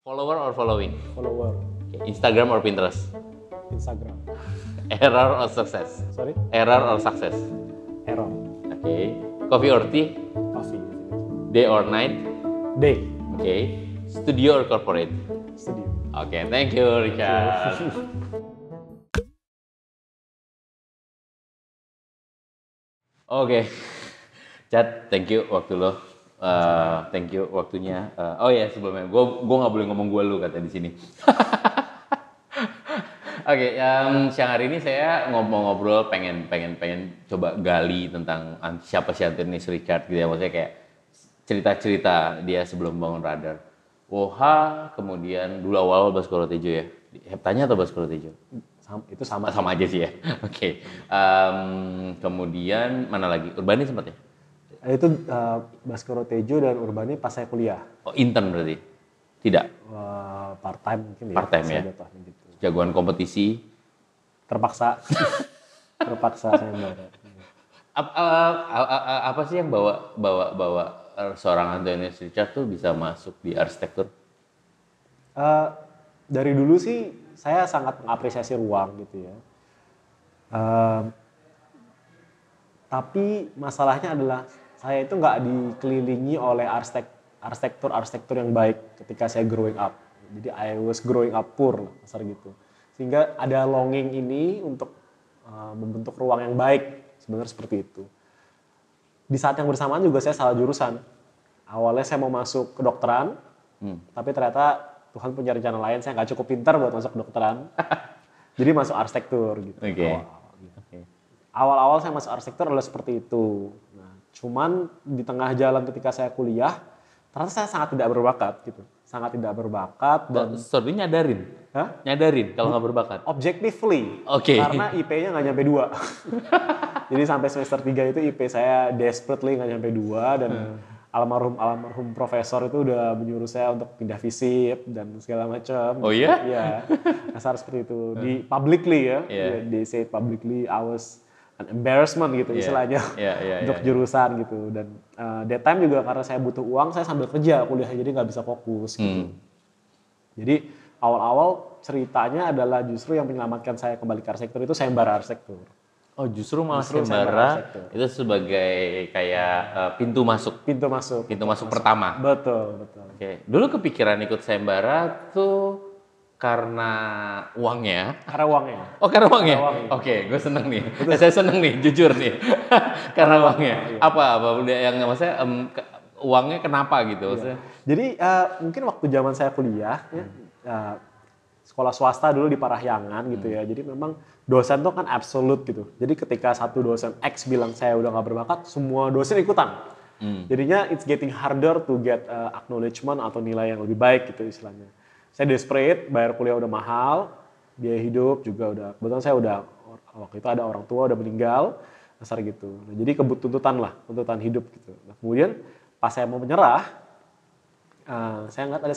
Follower or following? Follower. Okay. Instagram or Pinterest? Instagram. Error or success? Sorry? Error or success? Error. Okay. Coffee or tea? Coffee. Day or night? Day. Okay. Studio or corporate? Studio. Okay, thank you, Richard. Oke, Chad, thank you waktu lo. Thank you waktunya. Oh ya, sebelumnya, gue nggak boleh ngomong gue lu kata di sini. Oke, siang hari ini saya ngobrol pengen coba gali tentang siapa sih Antonius Richard gitu ya, maksudnya kayak cerita-cerita dia sebelum bangun Radar. Woha, kemudian dulu awal Baskoro Tejo ya, Heptanya atau Baskoro Tejo? Itu sama aja sih ya. Oke. Kemudian mana lagi? Urbani sempat ya? Itu Baskoro Tejo dan Urbani pas saya kuliah. Oh, intern berarti? Tidak? Part time mungkin ya. Part time ya? Gitu. Jagoan kompetisi? Terpaksa. Terpaksa saya bayar. Apa sih yang bawa seorang Antonius Richard tuh bisa masuk di arsitektur? Dari dulu sih saya sangat mengapresiasi ruang gitu ya. Tapi masalahnya adalah saya itu nggak dikelilingi oleh arsitektur yang baik ketika saya growing up. Jadi I was growing up poor lah, kasar gitu. Sehingga ada longing ini untuk membentuk ruang yang baik, sebenarnya seperti itu. Di saat yang bersamaan juga saya salah jurusan. Awalnya saya mau masuk kedokteran, tapi ternyata Tuhan punya rencana lain, saya nggak cukup pintar buat masuk kedokteran. Jadi masuk arsitektur gitu. Okay. Awal-awal saya masuk arsitektur adalah seperti itu. Nah, cuman di tengah jalan ketika saya kuliah, ternyata saya sangat tidak berbakat gitu. Sangat tidak berbakat dan... Sorry, nyadarin? Hah? Nyadarin kalau nggak berbakat? Objectively. Oke. Karena IP-nya nggak nyampe 2. Jadi sampai semester 3 itu IP saya desperately nggak nyampe 2 dan almarhum profesor itu udah menyuruh saya untuk pindah visip dan segala macam. Oh iya? Iya. Kasar seperti itu. Di publicly ya. Yeah. They say publicly I was an embarrassment gitu istilahnya untuk jurusan gitu. Dan that time juga karena saya butuh uang, saya sambil kerja kuliah jadi nggak bisa fokus gitu. Jadi awal-awal ceritanya adalah justru yang menyelamatkan saya kembali ke arsitektur itu sayembara arsitektur. Oh, justru malah sayembara itu sebagai kayak pintu masuk pertama. Betul. Oke. Dulu kepikiran ikut sayembara tuh karena uangnya. Oh, karena uangnya. Oke, gue seneng nih. Saya seneng nih, jujur nih. Karena uangnya. Apa yang maksudnya uangnya kenapa gitu maksudnya? Jadi mungkin waktu zaman saya kuliah sekolah swasta dulu di Parahyangan gitu ya. Jadi memang dosen tuh kan absolut gitu. Jadi ketika satu dosen X bilang saya udah gak berbakat, semua dosen ikutan. Jadinya it's getting harder to get acknowledgement atau nilai yang lebih baik gitu istilahnya. Saya desperate, bayar kuliah udah mahal, biaya hidup juga udah, kebetulan saya udah, waktu itu ada orang tua udah meninggal, dasar gitu. Nah, jadi tuntutan hidup gitu. Nah, kemudian pas saya mau menyerah, saya ngeliat ada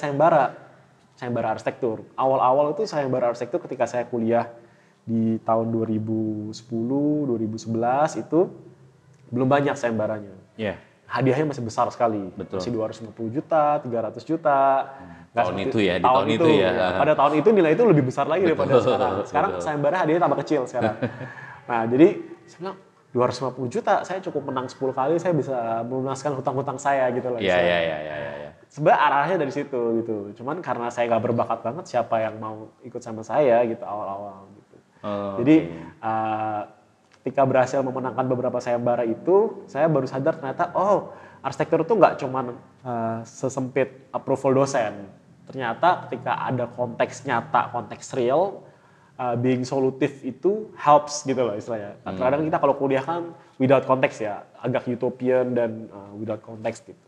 sayembara arsitektur. Awal-awal itu sayembara arsitektur ketika saya kuliah di tahun 2010, 2011 itu belum banyak sayembaranya. Yeah. Hadiahnya masih besar sekali. Betul. Masih 250 juta, 300 juta. Tahun itu ya, di tahun itu ya. Pada tahun itu nilai itu lebih besar lagi daripada sekarang. Sekarang sayembara hadiahnya tambah kecil sekarang. Nah, jadi saya bilang 250 juta, saya cukup menang 10 kali, saya bisa melunaskan hutang-hutang saya gitu loh. Iya. Sebenarnya arahnya dari situ gitu. Cuman karena saya nggak berbakat banget, siapa yang mau ikut sama saya gitu awal-awal gitu. Jadi ketika berhasil memenangkan beberapa sayembara itu, saya baru sadar ternyata arsitektur itu nggak cuma sesempit approval dosen. Ternyata ketika ada konteks nyata, konteks real, being solutif itu helps gitu loh istilahnya. Kadang-kadang kita kalau kuliah kan without konteks ya, agak utopian dan without konteks gitu.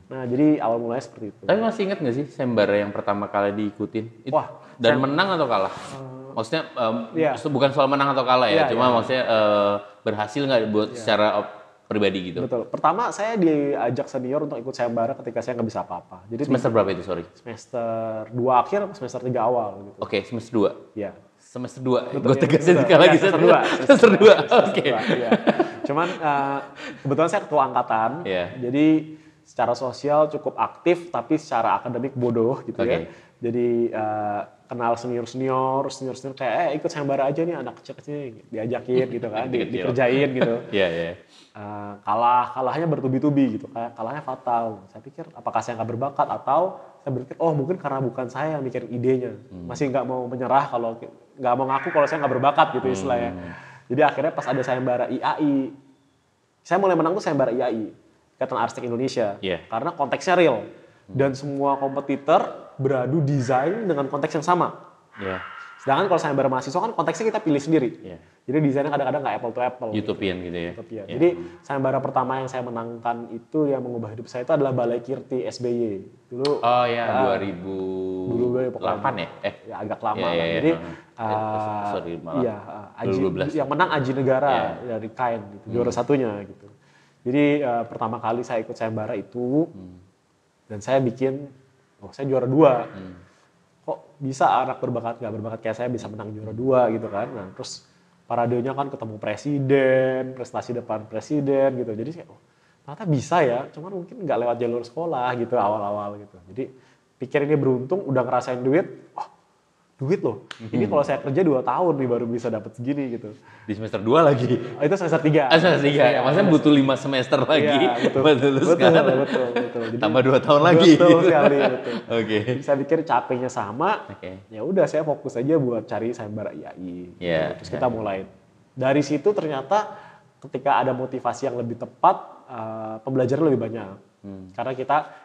Nah jadi awal mulanya seperti itu. Tapi masih ingat nggak sih sayembara yang pertama kali diikutin? Dan menang atau kalah? Maksudnya bukan soal menang atau kalah ya, maksudnya berhasil nggak buat secara pribadi gitu? Betul. Pertama saya diajak senior untuk ikut sayembara ketika saya nggak bisa apa-apa. Jadi semester berapa itu, sorry? Semester 2 akhir atau semester 3 awal gitu. Oke, semester 2? Iya. Semester 2, gue tegasin sekali lagi semester 2. Oke. Cuman kebetulan saya ketua angkatan, jadi secara sosial cukup aktif, tapi secara akademik bodoh gitu ya. Jadi kenal senior kayak ikut sayembara aja nih anak kecil-kecil, diajakin gitu kan, dikerjain gitu. Iya. Kalahnya bertubi-tubi gitu, kayak kalahnya fatal. Saya pikir apakah saya nggak berbakat atau saya berpikir mungkin karena bukan saya yang mikirin idenya, masih nggak mau menyerah kalau nggak mau ngaku kalau saya nggak berbakat gitu istilahnya. Jadi akhirnya pas ada sayembara IAI, saya mulai menang tuh sayembara IAI, Ikatan Arsitek Indonesia, karena konteksnya real dan semua kompetitor beradu desain dengan konteks yang sama. Sedangkan kalau sayembara mahasiswa kan konteksnya kita pilih sendiri. Jadi desainnya kadang-kadang nggak apple to apple. Utopian gitu ya. Utopian. Jadi sayembara pertama yang saya menangkan itu yang mengubah hidup saya itu adalah Balai Kirti SBY. Dulu 2008 ya? Ya agak lama lah. Jadi yang menang Aji Negara dari Kain gitu, juara satunya gitu. Jadi pertama kali saya ikut sayembara itu dan saya bikin saya juara 2. Kok bisa anak berbakat nggak berbakat kayak saya bisa menang juara 2 gitu kan. Nah, terus paradenya kan ketemu presiden, prestasi depan presiden gitu. Jadi ternyata bisa ya, cuman mungkin nggak lewat jalur sekolah gitu awal-awal gitu. Jadi pikir ini beruntung, udah ngerasain duit loh. Ini kalau saya kerja 2 tahun nih baru bisa dapat segini gitu. Di semester 2 lagi? Itu semester 3. Semester 3, maksudnya butuh 5 semester lagi buat lulus kan? Betul. Jadi, tambah 2 tahun lagi? Betul sekali, betul. Oke. Saya pikir capeknya sama, ya udah saya fokus aja buat cari sayembara IAI. Terus kita mulai. Dari situ ternyata ketika ada motivasi yang lebih tepat, pembelajaran lebih banyak. Karena kita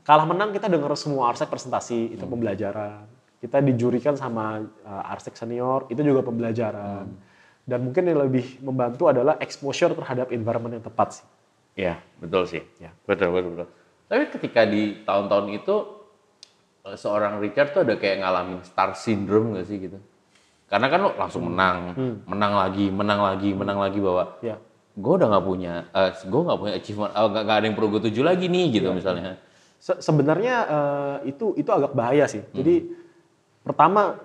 kalah menang kita dengar semua arsitek presentasi, itu pembelajaran. Kita dijurikan sama arsitek senior, itu juga pembelajaran. Dan mungkin yang lebih membantu adalah exposure terhadap environment yang tepat sih. Iya, betul sih. Betul. Tapi ketika di tahun-tahun itu, seorang Richard tuh ada kayak ngalamin star syndrome nggak sih gitu? Karena kan lo langsung menang lagi bahwa gue udah nggak punya achievement, nggak ada yang perlu gue tuju lagi nih gitu misalnya. Sebenarnya itu agak bahaya sih. Jadi pertama,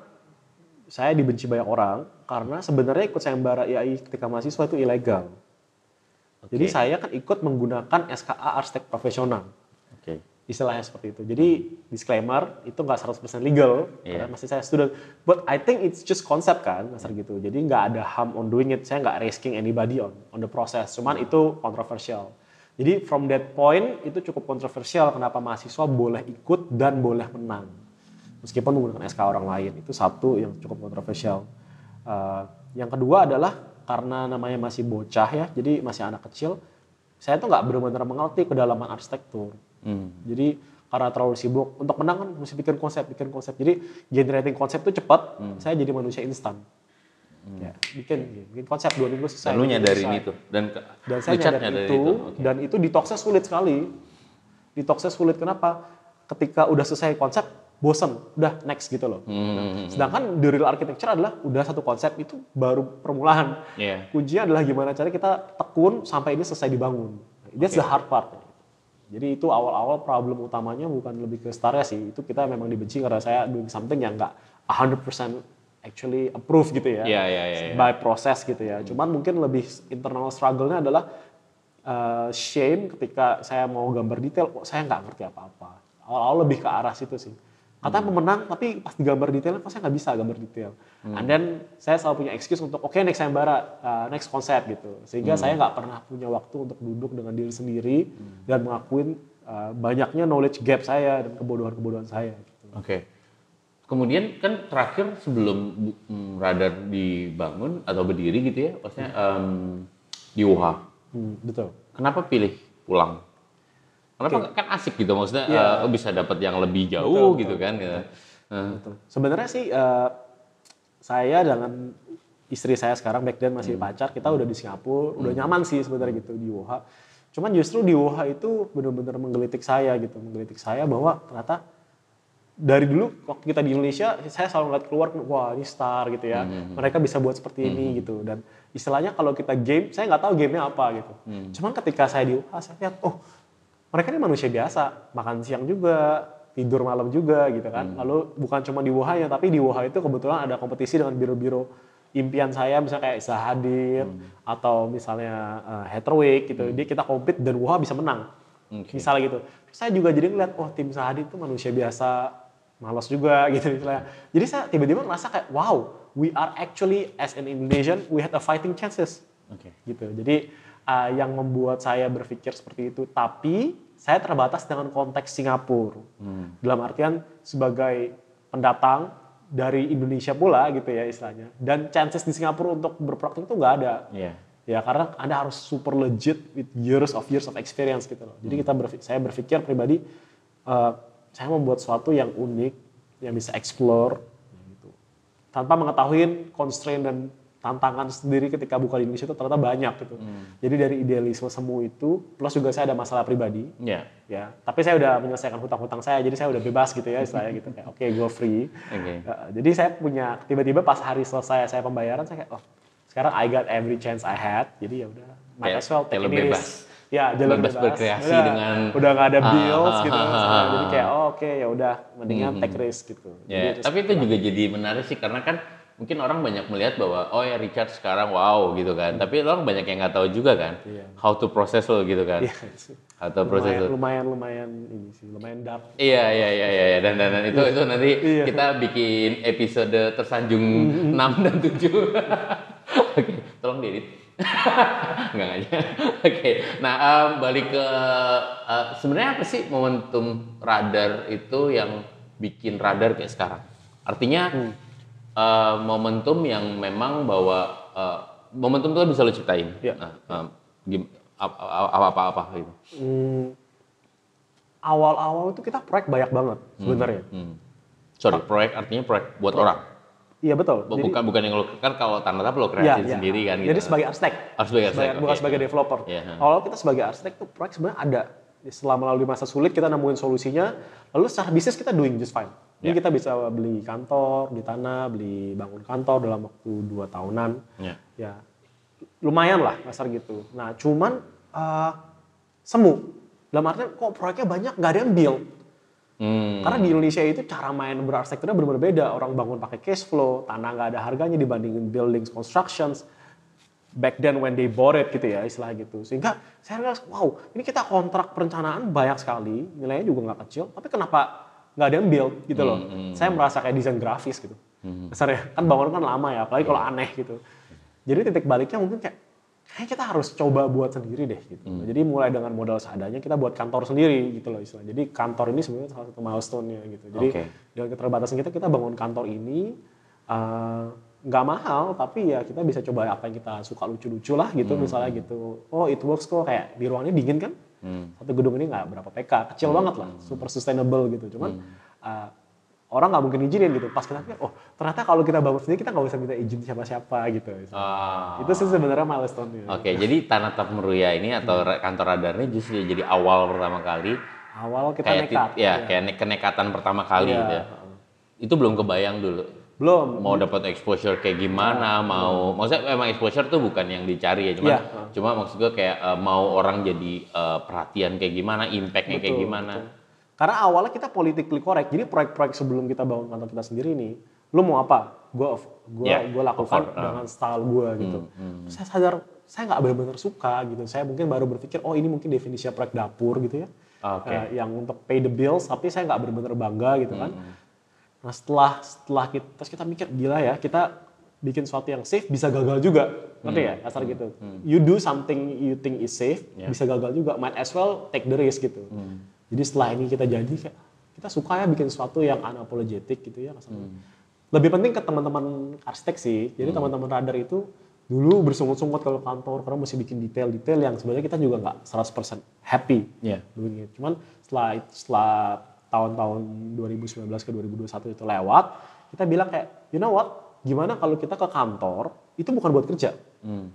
saya dibenci banyak orang karena sebenarnya ikut sayembara IAI ketika mahasiswa itu ilegal. Jadi saya kan ikut menggunakan SKA arsitek profesional. Istilahnya seperti itu. Jadi disclaimer, itu nggak 100% legal karena masih saya student. But I think it's just concept kan, dasar gitu. Jadi nggak ada harm on doing it. Saya nggak risking anybody on the process. Cuman itu kontroversial. Jadi from that point itu cukup kontroversial kenapa mahasiswa boleh ikut dan boleh menang. Meskipun menggunakan SK orang lain, itu satu yang cukup kontroversial. Yang kedua adalah karena namanya masih bocah ya, jadi masih anak kecil, saya tuh nggak benar-benar mengerti kedalaman arsitektur. Jadi karena terlalu sibuk, untuk menang kan mesti bikin konsep. Jadi generating konsep itu cepat, saya jadi manusia instan. Bikin konsep 2 minggu selesai. Dan lu nyadarin itu? Dan saya nyadarin itu, dan itu detoxnya sulit sekali. Detoxnya sulit kenapa? Ketika udah selesai konsep, bosen, udah next gitu loh. Sedangkan di real architecture adalah udah satu konsep itu baru permulaan. Kuncinya adalah gimana cara kita tekun sampai ini selesai dibangun. That's the hard part. Jadi itu awal-awal problem utamanya bukan lebih ke starnya sih. Itu kita memang dibenci karena saya doing something yang nggak 100% actually approve gitu ya. By process gitu ya. Cuman mungkin lebih internal struggle-nya adalah shame ketika saya mau gambar detail, kok saya nggak ngerti apa-apa. Awal-awal lebih ke arah situ sih. Katanya pemenang, tapi pas digambar detailnya kok saya nggak bisa gambar detail. And then saya selalu punya excuse untuk next sayembara, next konsep gitu. Sehingga saya nggak pernah punya waktu untuk duduk dengan diri sendiri dan mengakuin banyaknya knowledge gap saya dan kebodohan-kebodohan saya. Gitu. Kemudian kan terakhir sebelum radar dibangun atau berdiri gitu ya, maksudnya di UHA. Betul. Kenapa pilih pulang? Kenapa kan asik gitu maksudnya bisa dapat yang lebih jauh gitu kan. Betul. Sebenarnya sih saya dengan istri saya sekarang back then masih pacar, kita udah di Singapura, udah nyaman sih sebenarnya gitu di UHA. Cuman justru di UHA itu benar-benar menggelitik saya bahwa ternyata dari dulu waktu kita di Indonesia saya selalu ngeliat keluar, wah ini star gitu ya, mereka bisa buat seperti ini gitu, dan istilahnya kalau kita game, saya nggak tahu gamenya apa gitu. Cuman ketika saya di UHA saya lihat, mereka ini manusia biasa, makan siang juga, tidur malam juga gitu kan. Lalu bukan cuma di WOHA ya, tapi di WOHA itu kebetulan ada kompetisi dengan biro-biro impian saya, misalnya kayak Zahadir atau misalnya Heatherwick gitu. Jadi kita compete dan WOHA bisa menang. Misalnya gitu. Terus saya juga jadi ngeliat, oh tim Sahadi itu manusia biasa, malas juga gitu misalnya. Jadi saya tiba-tiba ngerasa kayak, wow, we are actually as an Indonesian, we had a fighting chances. Gitu. Jadi yang membuat saya berpikir seperti itu, tapi saya terbatas dengan konteks Singapura. Dalam artian sebagai pendatang dari Indonesia pula gitu ya istilahnya. Dan chances di Singapura untuk berpraktik itu nggak ada. Ya karena Anda harus super legit with years of experience gitu loh. Jadi saya berpikir pribadi, saya membuat sesuatu yang unik, yang bisa explore, gitu. Tanpa mengetahui constraint dan tantangan sendiri ketika buka di Indonesia itu ternyata banyak gitu. Jadi dari idealisme semu itu, plus juga saya ada masalah pribadi. Ya, tapi saya udah menyelesaikan hutang-hutang saya, jadi saya udah bebas gitu ya istilahnya gitu. Kayak oke, go free. Jadi saya punya, tiba-tiba pas hari selesai saya pembayaran, saya kayak, oh sekarang I got every chance I had, jadi ya udah, might as well take any risk. Ya, jalan bebas berkreasi dengan udah nggak ada bills gitu. Jadi kayak oke, ya udah mendingan take risk gitu. Tapi itu juga jadi menarik sih karena kan mungkin orang banyak melihat bahwa oh ya Richard sekarang wow gitu kan. Tapi orang banyak yang nggak tahu juga kan how to process lo gitu kan. How to process lo. Lumayan ini sih, lumayan dark. Iya dan itu nanti kita bikin episode tersanjung 6 dan 7. Oke, tolong diedit. Enggak aja. Oke. Nah, balik ke sebenarnya apa sih momentum Radar itu yang bikin Radar kayak sekarang? Artinya momentum yang memang bahwa momentum itu bisa lo ciptain. Apa gitu. Awal-awal itu kita proyek banyak banget sebenarnya. Proyek artinya proyek buat orang. Iya betul. Bukan yang lo kan kalau Tanah Tap lo kreasi sendiri kan gitu. Jadi sebagai arsitek. Bukan sebagai developer. Awal kita sebagai arsitek tuh proyek sebenarnya ada. Setelah melalui masa sulit kita nemuin solusinya, lalu secara bisnis kita doing just fine. Jadi kita bisa beli kantor di tanah, beli bangun kantor dalam waktu 2 tahunan. Ya lumayan lah dasar gitu. Nah cuman semu. Dalam artian kok proyeknya banyak nggak ada yang build. Karena di Indonesia itu cara main berarsitekturnya benar-benar beda. Orang bangun pakai cash flow, tanah nggak ada harganya dibandingin buildings, constructions. Back then when they bought it gitu ya, istilah gitu. Sehingga saya realize, wow, ini kita kontrak perencanaan banyak sekali, nilainya juga nggak kecil, tapi kenapa nggak ada yang build gitu loh. Saya merasa kayak desain grafis gitu. Dasarnya, kan bangunan kan lama ya, apalagi kalau aneh gitu. Jadi titik baliknya mungkin kayak kita harus coba buat sendiri deh gitu. Jadi mulai dengan modal seadanya kita buat kantor sendiri gitu loh istilahnya. Jadi kantor ini sebenarnya salah satu milestone-nya gitu. Jadi dengan keterbatasan kita bangun kantor ini nggak mahal, tapi ya kita bisa coba apa yang kita suka lucu-lucu lah gitu misalnya gitu. Oh it works kok, kayak di ruangannya dingin kan. Satu gedung ini nggak berapa PK, kecil banget lah, super sustainable gitu. Cuman orang nggak mungkin izinin gitu. Pas kita pikir, oh ternyata kalau kita bangun sendiri kita nggak usah minta izin siapa-siapa gitu. Itu sih sebenarnya milestone-nya. Jadi Tanah Tap Meruya ini atau kantor Radar ini justru jadi awal pertama kali. Awal kita nekat. Kayak kenekatan pertama kali gitu ya. Itu belum kebayang dulu. Belum. Mau dapat exposure kayak gimana, maksudnya memang exposure tuh bukan yang dicari ya, cuma maksud gue kayak mau orang jadi perhatian kayak gimana, impactnya kayak gimana. Betul. Karena awalnya kita politically correct, jadi proyek-proyek sebelum kita bangun kantor kita sendiri nih, lu mau apa? Gue lakukan dengan style gue gitu. Saya sadar saya nggak benar-benar suka gitu. Saya mungkin baru berpikir, oh ini mungkin definisi proyek dapur gitu ya, yang untuk pay the bills, tapi saya nggak benar-benar bangga gitu kan. Nah setelah kita mikir gila ya, kita bikin sesuatu yang safe bisa gagal juga, ngerti ya asal gitu. You do something you think is safe, bisa gagal juga. Might as well take the risk gitu. Jadi setelah ini kita jadi kayak kita suka ya bikin sesuatu yang unapologetic gitu ya. Lebih penting ke teman-teman arsitek sih. Jadi teman-teman Radar itu dulu bersungut-sungut kalau kantor karena mesti bikin detail-detail yang sebenarnya kita juga nggak 100% happy. Cuman setelah tahun-tahun 2019 ke 2021 itu lewat, kita bilang kayak, you know what, gimana kalau kita ke kantor, itu bukan buat kerja,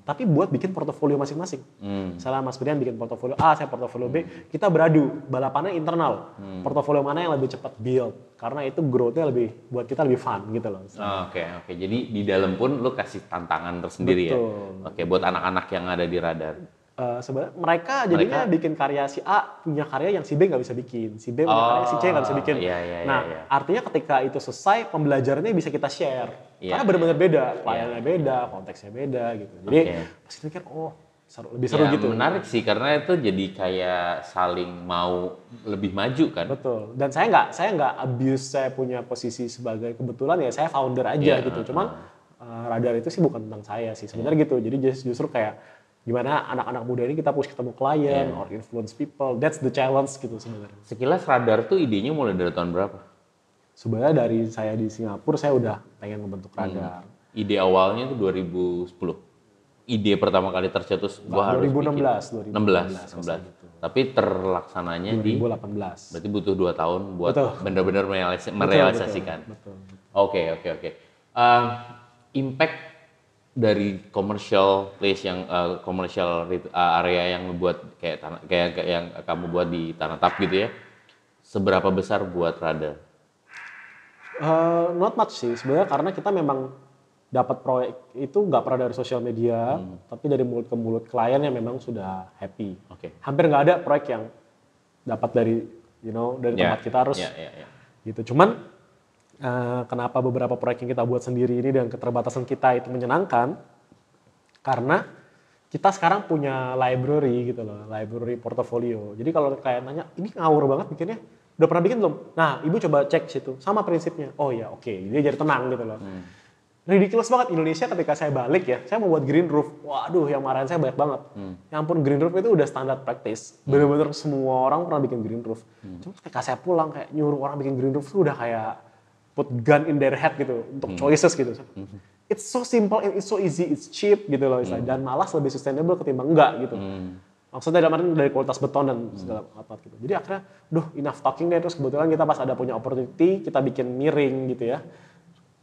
tapi buat bikin portofolio masing-masing. Misalnya Mas Brian bikin portofolio A, saya portofolio B, kita beradu, balapannya internal, portofolio mana yang lebih cepat build, karena itu growth-nya buat kita lebih fun gitu loh. Oke. Jadi di dalam pun lu kasih tantangan tersendiri. Betul. Ya? Buat anak-anak yang ada di Radar. Sebenarnya mereka jadinya bikin karya si A punya karya yang si B nggak bisa bikin, si B punya karya si C nggak bisa bikin. Artinya ketika itu selesai pembelajarannya bisa kita share, karena benar-benar beda, pelayanannya beda, konteksnya beda gitu. Jadi pas kita mikir, oh lebih seru Ya, gitu. menarik sih karena itu jadi kayak saling mau lebih maju kan. Betul. Dan saya nggak abuse saya punya posisi sebagai kebetulan ya saya founder aja Iya, gitu. Cuman radar itu sih bukan tentang saya sih sebenarnya gitu. Jadi justru kayak gimana anak-anak muda ini kita push ketemu klien or influence people. That's the challenge gitu sebenarnya. Sekilas Radar tuh idenya mulai dari tahun berapa? Sebenarnya dari saya di Singapura saya udah pengen membentuk radar. Ide awalnya tuh 2010. Ide pertama kali tercetus gua harus bikin 2016. 16. Tapi terlaksananya di 2018. berarti butuh 2 tahun buat Betul. benar-benar merealisasikan. Betul. Oke. Impact dari commercial place yang commercial area yang buat kayak yang kamu buat di Tanah Tap gitu ya. Seberapa besar buat Radar? Not much sih sebenarnya karena kita memang dapat proyek itu nggak pernah dari sosial media, tapi dari mulut ke mulut klien yang memang sudah happy. Oke. Hampir nggak ada proyek yang dapat dari dari tempat kita harus gitu. Cuman kenapa beberapa proyek yang kita buat sendiri ini dengan keterbatasan kita itu menyenangkan? Karena kita sekarang punya library gitu loh, library portfolio. Jadi kalau klien nanya, ini ngawur banget bikinnya, udah pernah bikin belum? Nah, ibu coba cek situ, sama prinsipnya. Oh ya, oke. Dia jadi tenang gitu loh. Ridiculous banget Indonesia ketika saya balik ya, saya mau buat green roof. Waduh, yang marahin saya banyak banget. Yang ampun green roof itu udah standar practice. Bener-bener semua orang pernah bikin green roof. Cuma ketika saya pulang kayak nyuruh orang bikin green roof itu udah kayak put gun in their head gitu untuk choices gitu. It's so simple and it's so easy, it's cheap gitu loh istilahnya. Dan malas lebih sustainable ketimbang enggak gitu. Maksudnya dari kualitas beton dan segala apa gitu. Jadi akhirnya, enough talking deh. Terus kebetulan kita pas ada punya opportunity, kita bikin miring gitu ya.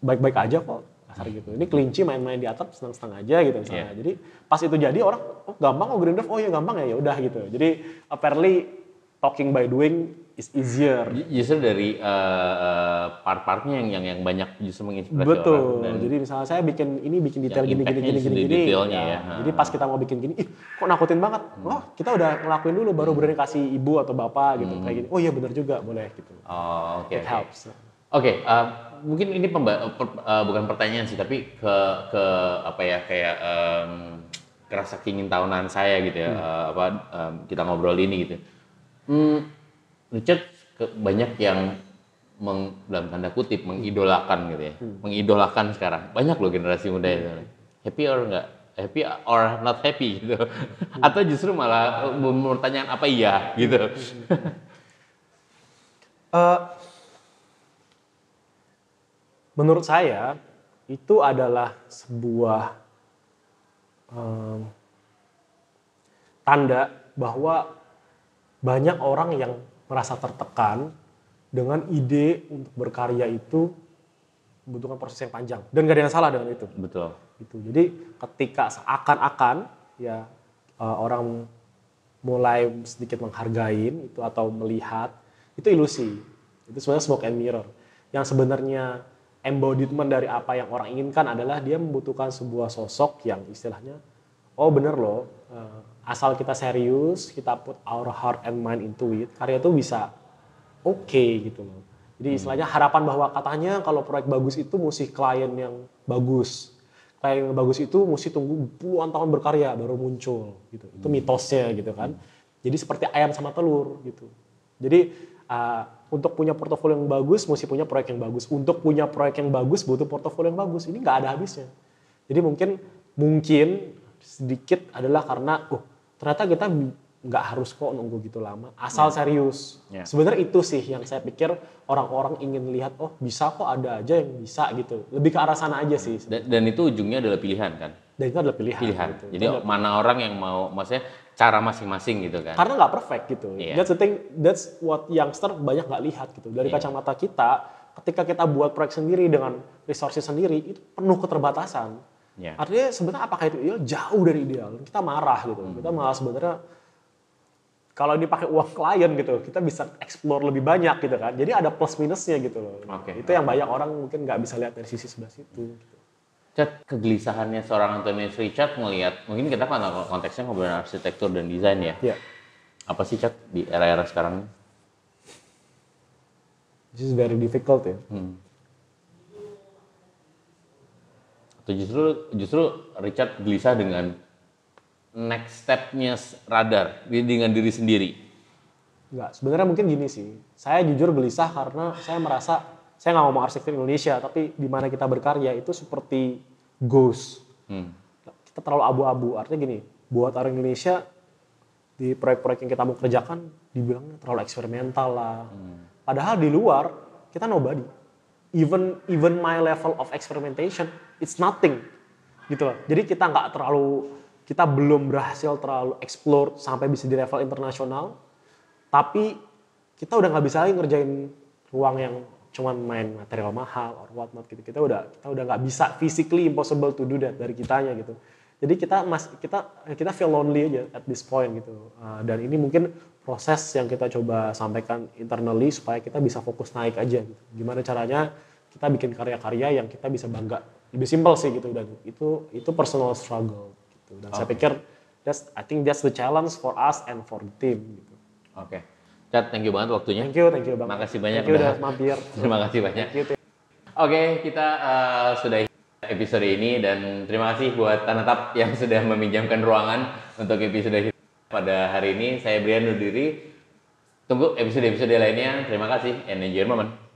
Baik-baik aja kok. Kasar gitu. Ini kelinci main-main di atap senang-senang aja gitu misalnya. Jadi pas itu jadi orang, gampang green roof, ya gampang ya udah gitu. Jadi apparently talking by doing is easier. Justru dari part-partnya yang banyak justru menginspirasi Betul. orang. Dan jadi misalnya saya bikin detail gini. detailnya ya. Jadi pas kita mau bikin gini, kok nakutin banget. Oh, kita udah ngelakuin dulu baru berani kasih ibu atau bapak gitu kayak gini. Oh iya benar juga, boleh gitu. Oh, oke. It helps. Oke, mungkin ini bukan pertanyaan sih, tapi ke apa ya kayak kerasa keinginan tahunan saya gitu ya. Kita ngobrol ini gitu. Richard banyak yang dalam tanda kutip mengidolakan gitu ya, mengidolakan sekarang. Banyak loh generasi muda itu. Happy or enggak? Happy or not happy gitu. Atau justru malah pertanyaan apa iya gitu. Menurut saya itu adalah sebuah tanda bahwa banyak orang yang merasa tertekan dengan ide untuk berkarya itu membutuhkan proses yang panjang dan gak ada yang salah dengan itu. Betul. Gitu. Jadi ketika seakan-akan ya orang mulai sedikit menghargain itu atau melihat itu ilusi. Itu sebenarnya smoke and mirror. Yang sebenarnya embodiment dari apa yang orang inginkan adalah dia membutuhkan sebuah sosok yang istilahnya bener loh, asal kita serius, kita put our heart and mind into it, karya itu bisa oke gitu loh. Jadi istilahnya harapan bahwa katanya kalau proyek bagus itu mesti klien yang bagus. Klien yang bagus itu mesti tunggu puluhan tahun berkarya baru muncul gitu. Itu mitosnya gitu kan. Jadi seperti ayam sama telur gitu. Jadi untuk punya portofolio yang bagus mesti punya proyek yang bagus. Untuk punya proyek yang bagus butuh portofolio yang bagus. Ini nggak ada habisnya. Jadi mungkin sedikit adalah karena ternyata kita nggak harus kok nunggu gitu lama, asal serius. Sebenarnya itu sih yang saya pikir orang-orang ingin lihat, bisa kok ada aja yang bisa gitu. Lebih ke arah sana aja sih. Dan itu ujungnya adalah pilihan kan? Dan itu adalah pilihan. Gitu. Jadi mana orang yang mau, maksudnya cara masing-masing gitu kan? Karena nggak perfect gitu. That's the thing, that's what youngster banyak nggak lihat gitu. Dari kacamata kita, ketika kita buat proyek sendiri dengan resources sendiri, itu penuh keterbatasan. Artinya sebenarnya apakah itu ideal? Jauh dari ideal. Kita marah gitu. Kita malah sebenarnya kalau dipakai uang klien gitu, kita bisa explore lebih banyak gitu kan. Jadi ada plus minusnya gitu loh. Itu yang banyak orang mungkin nggak bisa lihat dari sisi sebelah situ. Gitu. Chat, kegelisahannya seorang Anthony Richard melihat, mungkin kita kan konteksnya ngobrolin arsitektur dan desain ya. Apa sih Chat di era-era sekarang? This is very difficult ya. Atau justru Richard gelisah dengan next step-nya Radar dengan diri sendiri? Enggak, sebenarnya mungkin gini sih. Saya jujur gelisah karena saya merasa, saya nggak ngomong arsitektur Indonesia, tapi di mana kita berkarya itu seperti ghost. Kita terlalu abu-abu. Artinya gini, buat orang Indonesia di proyek-proyek yang kita mau kerjakan dibilangnya terlalu eksperimental lah. Padahal di luar kita nobody. Even my level of experimentation, it's nothing. Gitu loh. Jadi kita belum berhasil terlalu explore sampai bisa di level internasional. Tapi kita udah nggak bisa lagi ngerjain ruang yang cuman main material mahal or whatnot gitu. Kita udah nggak bisa, physically impossible to do that dari kitanya gitu. Jadi kita feel lonely aja at this point gitu. Dan ini mungkin proses yang kita coba sampaikan internally supaya kita bisa fokus naik aja gitu. Gimana caranya kita bikin karya-karya yang kita bisa bangga. Lebih simpel sih gitu, dan itu personal struggle gitu. Dan saya pikir I think that's the challenge for us and for the team gitu. Oke. Chat, thank you banget waktunya. Thank you banget. Makasih banyak udah mampir. Terima kasih banyak. Oke, kita sudah episode ini, dan terima kasih buat Tanatap yang sudah meminjamkan ruangan untuk episode pada hari ini. Saya Brian undur diri. Tunggu episode-episode lainnya. Terima kasih and enjoy your moment.